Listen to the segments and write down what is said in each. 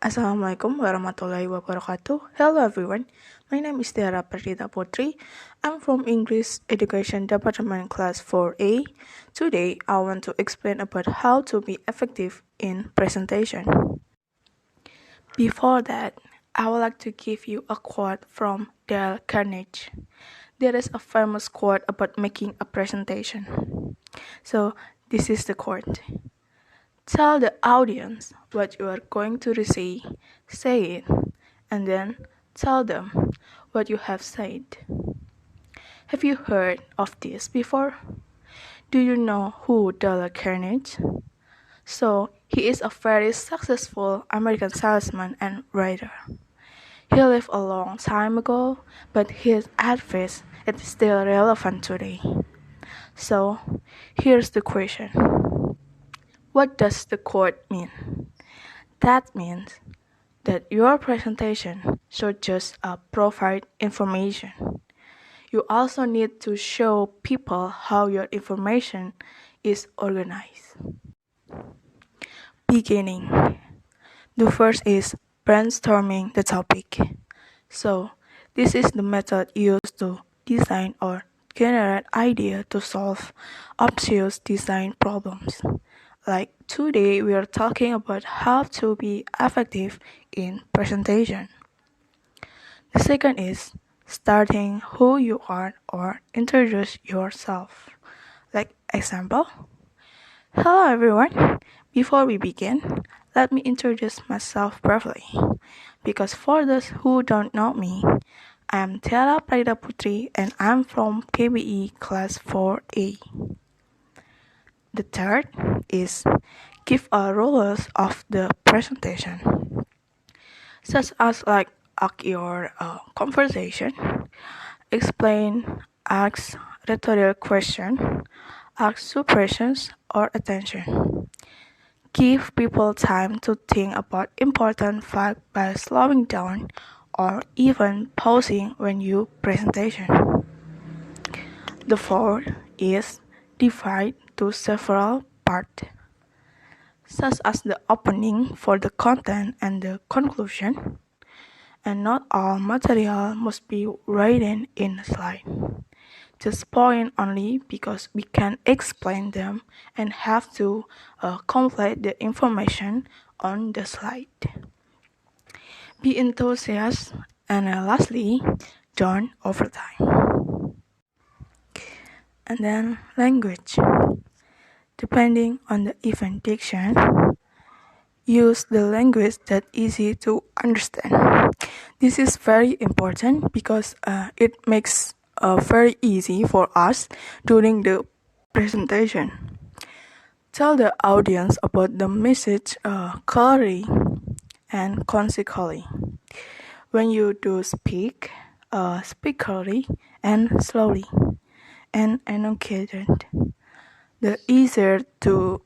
Assalamualaikum warahmatullahi wabarakatuh. Hello everyone. My name is Tiara Putri. I'm from English Education Department Class 4A. Today, I want to explain about how to be effective in presentation. Before that, I would like to give you a quote from Dale Carnegie. There is a famous quote about making a presentation. So, this is the quote. Tell the audience what you are going to say it, and then tell them what you have said. Have you heard of this before? Do you know who Dale Carnegie? So, he is a very successful American salesman and writer. He lived a long time ago, but his advice is still relevant today. So, here's the question. What does the quote mean? That means that your presentation should just provide information. You also need to show people how your information is organized. Beginning. The first is brainstorming the topic. So, this is the method used to design or generate ideas to solve obvious design problems. Like today, we are talking about how to be effective in presentation. The second is starting who you are or introduce yourself. Like example, hello everyone. Before we begin, let me introduce myself briefly. Because for those who don't know me, I am Tiara Putri and I'm from PGRI Class 4A. The third is give a rules of the presentation, such as like your conversation, explain, ask rhetorical question, ask suppressions or attention. Give people time to think about important facts by slowing down or even pausing when you presentation. The fourth is divide to several parts, such as the opening for the content and the conclusion, and not all material must be written in a slide. Just point only because we can explain them and have to complete the information on the slide. Be enthusiastic and lastly, don't overtime. And then language. Depending on the event diction, use the language that easy to understand. This is very important because it makes very easy for us during the presentation. Tell the audience about the message clearly and concisely. When you do speak clearly and slowly and enunciated. The easier to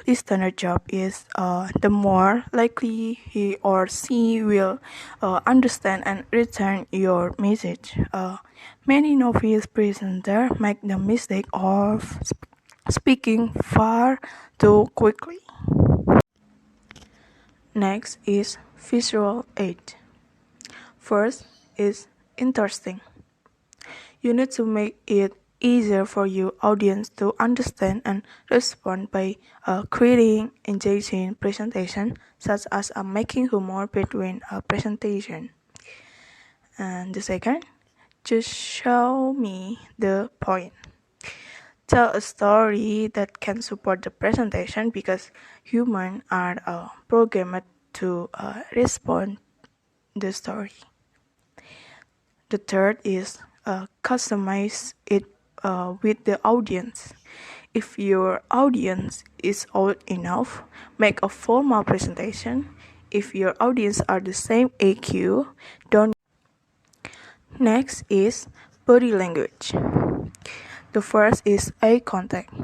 listener job is, the more likely he or she will understand and return your message. Many novice presenters make the mistake of speaking far too quickly. Next is visual aid. First is interesting. You need to make it easier for your audience to understand and respond by creating engaging presentation, such as making humor between a presentation. And the second, just show me the point. Tell a story that can support the presentation because humans are programmed to respond the story. The third is customize it with the audience. If your audience is old enough, make a formal presentation. If your audience are the same AQ, don't. Next is body language. The first is eye contact.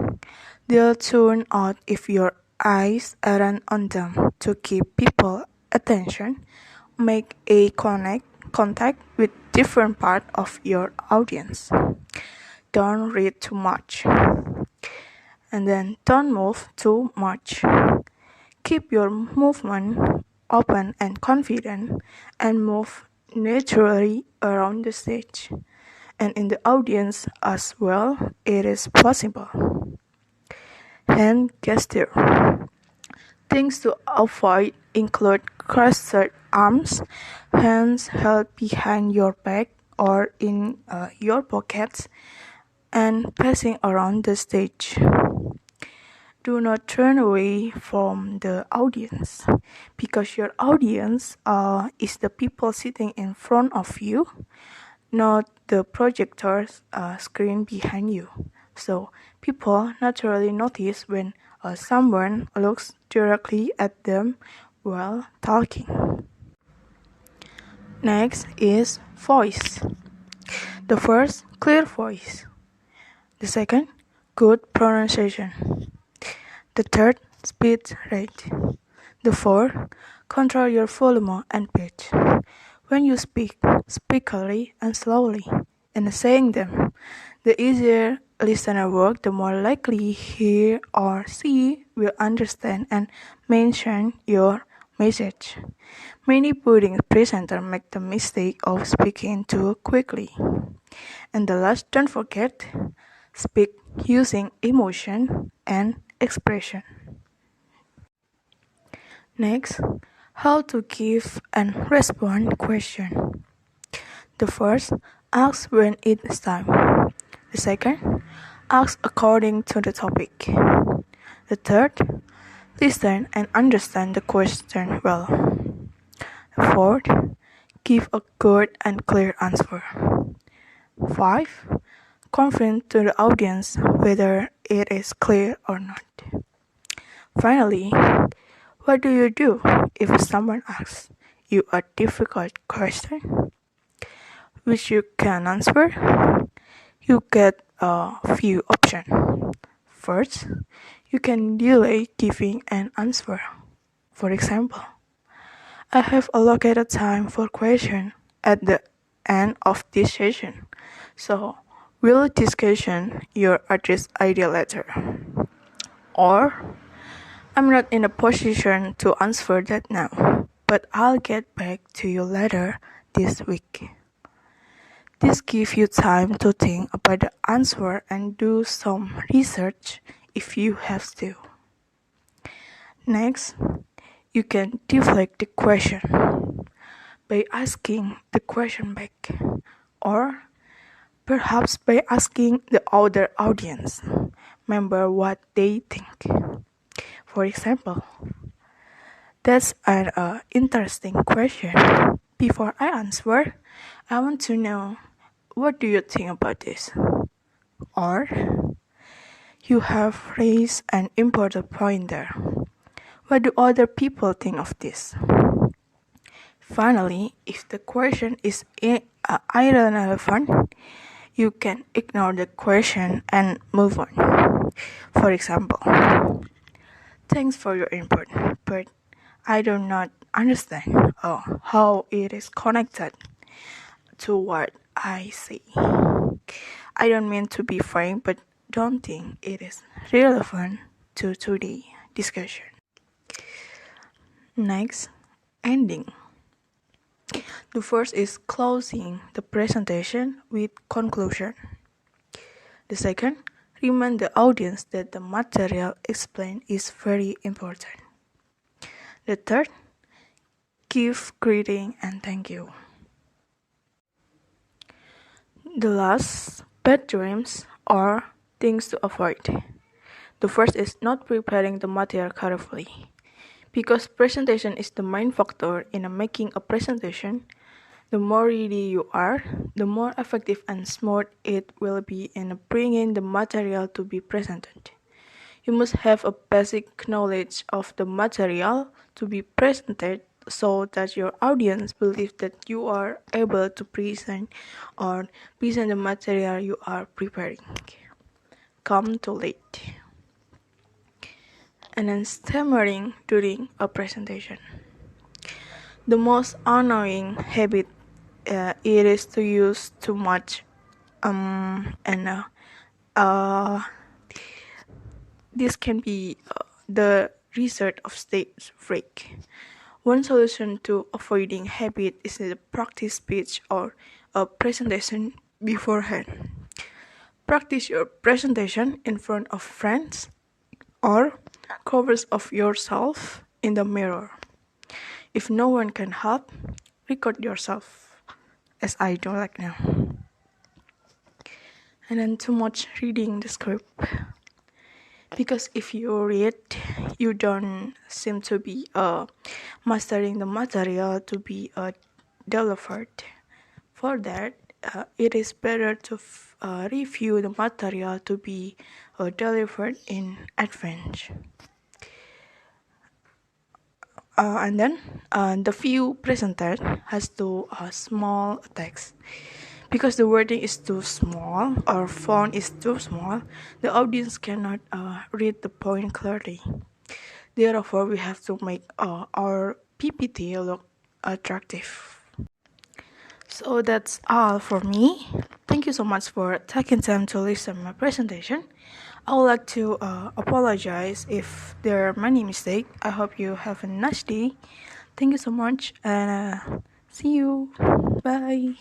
They'll tune out if your eyes aren't on them to keep people attention. Make eye contact with different part of your audience. Don't read too much. And then don't move too much. Keep your movement open and confident, and move naturally around the stage. And in the audience as well, it is possible. Hand gesture. Things to avoid include crossed arms, hands held behind your back or in your pockets, and passing around the stage. Do not turn away from the audience because your audience is the people sitting in front of you, not the projector screen behind you. So people naturally notice when someone looks directly at them while talking. Next is voice. The first, clear voice. The second, good pronunciation. The third, speed rate. The fourth, control your volume and pitch. When you speak, speak clearly and slowly. And saying them, the easier listener work, the more likely he or she will understand and mention your message. Many pudding presenters make the mistake of speaking too quickly. And the last, don't forget, speak using emotion and expression. Next, how to give and respond question. The first, ask when it's time. The second, ask according to the topic. The third, listen and understand the question well. The fourth, give a good and clear answer. 5. Confirm to the audience whether it is clear or not. Finally, what do you do if someone asks you a difficult question which you can answer? You get a few options. First, you can delay giving an answer. For example, I have allocated time for question at the end of this session, so we'll discuss your address ID later. Or, I'm not in a position to answer that now, but I'll get back to you later this week. This gives you time to think about the answer and do some research if you have to. Next, you can deflect the question by asking the question back, or perhaps by asking the other audience member what they think. For example, that's an interesting question. Before I answer, I want to know, what do you think about this? Or, you have raised an important point there. What do other people think of this? Finally, if the question is irrelevant, you can ignore the question and move on. For example, thanks for your input, but I do not understand how it is connected to what I say. I don't mean to be frank, but don't think it is relevant to today's discussion. Next, ending. The first is closing the presentation with conclusion. The second, remind the audience that the material explained is very important. The third, give greeting and thank you. The last, bad dreams or things to avoid. The first is not preparing the material carefully. Because presentation is the main factor in making a presentation, the more ready you are, the more effective and smooth it will be in bringing the material to be presented. You must have a basic knowledge of the material to be presented so that your audience believes that you are able to present the material you are preparing. Come too late. And then stammering during a presentation. The most annoying habit it is to use too much this can be the result of stage fright. One solution to avoiding habit is to practice speech or a presentation beforehand. Practice your presentation in front of friends or covers of yourself in the mirror. If no one can help, record yourself, as I do like now. And then too much reading the script. Because if you read, you don't seem to be mastering the material to be delivered. For that, it is better to review the material to be delivered in advance. And then the view presented has to small text. Because the wording is too small or font is too small, the audience cannot read the point clearly. Therefore, we have to make our PPT look attractive. So that's all for me. Thank you so much for taking time to listen to my presentation. I would like to apologize if there are many mistakes. I hope you have a nice day. Thank you so much and see you. Bye.